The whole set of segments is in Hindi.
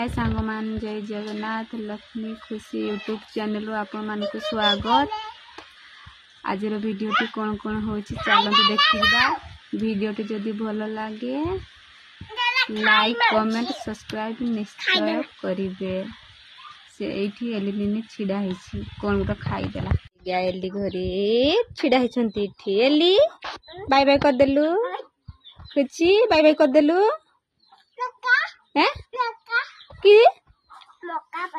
हाय सांग मान जय जगन्नाथ लक्ष्मी खुशी यूट्यूब चैनल आपण मान को स्वागत। आज वीडियोटी कौन कौन हो चलते देखा। वीडियोटी जदि भल लगे लाइक कमेंट सब्सक्राइब निश्चय करेंगे। से ये एलिनी छिड़ा है कौन गोटे खाईदेला एली घरे छिड़ा होती एली बाय बाय करदेलु खुची बाय बाय करदेलु कि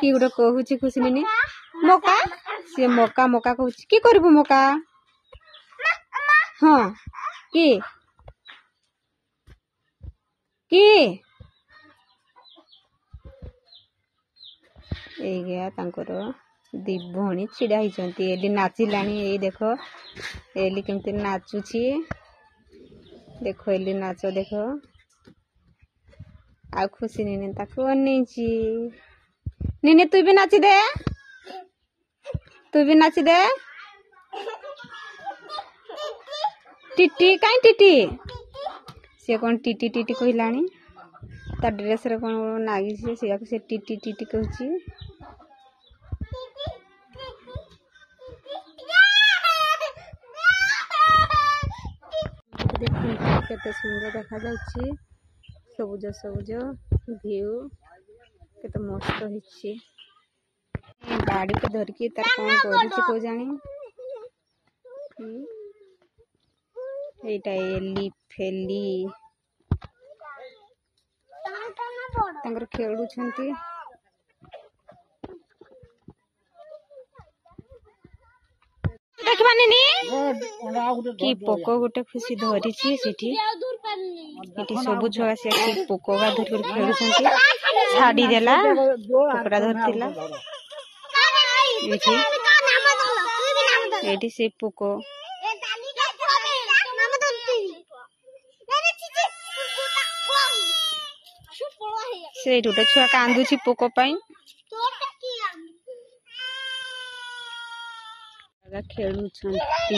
गोटे कहूँ खुशी नी मका सी मका मका कहूँ कि करू मका हाँ कि दी भणी छिड़ा होती एली नाचिलानी। ये देख एली केमती नाचुची देख एली नाच देख आ खुशी नी ताकू अनेची नी तू भी नाची दे टीटी कहीं टीटी सी कौन टीटी टीटी कहलानी ता ड्रेस रे कौन नागी से टीटी टीटी कहूँ। केते सुंदर देखा जाउची सबुज सबुज व्यू केते मस्त होइची। बाड़ी के धरकी तार कौन करूची को जानी एटा एली फेली तांकर खेलु छंती। देखबानी नी कि पोको गोटे खुशी धरिची सेठी एटी सब छुआ से पोको का धर कर खेलु छंती छाडी देला पोकड़ा धरतिला एटी से पोको से गोटे छुआ कांदुची पोको पाई खेलु छंती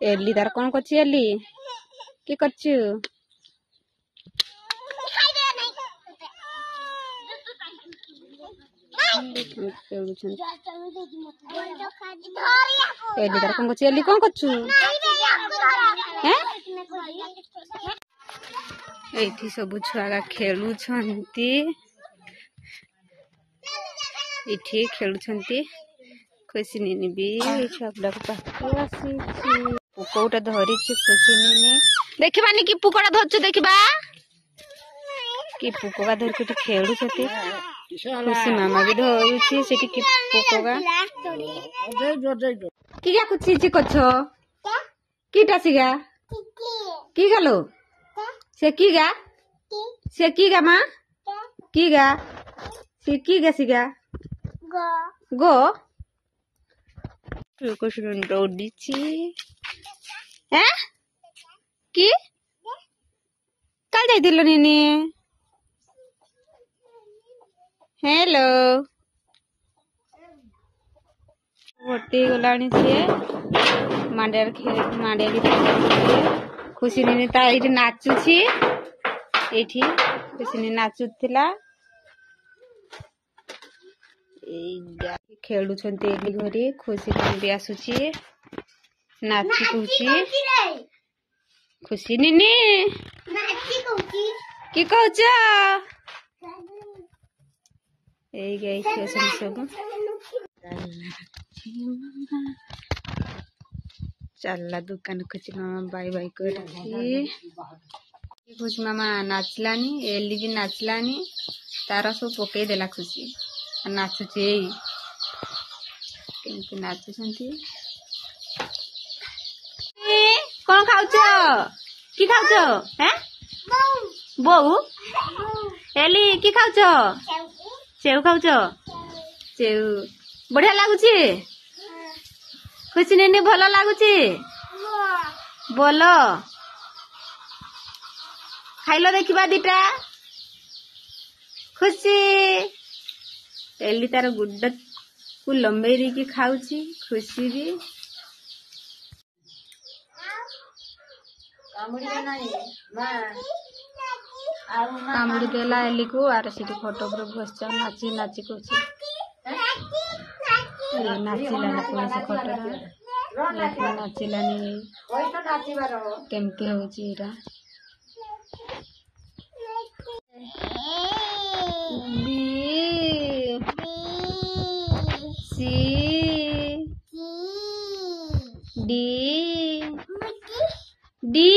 एली तार कौन करची एली की करचु एली तार कौन करची एली कौन करचु एठी सब छुआ खेलु छंती इठी खेलु छंती खुशी नी भी छुआ पाखे आसी पुकोटा धरी खुशी नी देखबानी कि पुकोटा धरछु देखबा कि पुकोगा धर के खेलु छती खुशी मामा भी धरुची सेठी कि पुकोगा किया कुछ चीज कछो कीटा सिगा की गलो से की गा माँ की गा सिगा गो कुछ दौड़ीची हैं की कल जाइदिलो नी हेलो भर्ती गलानी सी मांडिया भी खुशी नी ता ये नाचुची एठी खुशी नी नाचुथिला खेलु छंती एली घरे खुशी नी भी आसुची नाची कहूची खुशी नी नाची कहूची की कहूच ए गई खेसन सब चलला दुकान कुछ मामा बाय बाय करथी कुछ मामा नाचलानी एली भी नाचलानी तारा सब पकई देला खुशी नाचुचे केमती नाचुछंती कौन खाउछ की खाउछ हैं बौ एली की खाउछ सेव खाउछ सेव बढ़िया लागुची खुशी नी भल लागुची बोलो खाइलो देखिबा दीटा खुशी एली तार गुड्डा को लंबे की खाऊची खुशी भी कामुड़ी देला एली को आर सीटी फोटो पर बस नाची नाची कुछ नाचिला ना कोई से फोटो नाचिला नहीं केमती होची एरा बी सी डी डी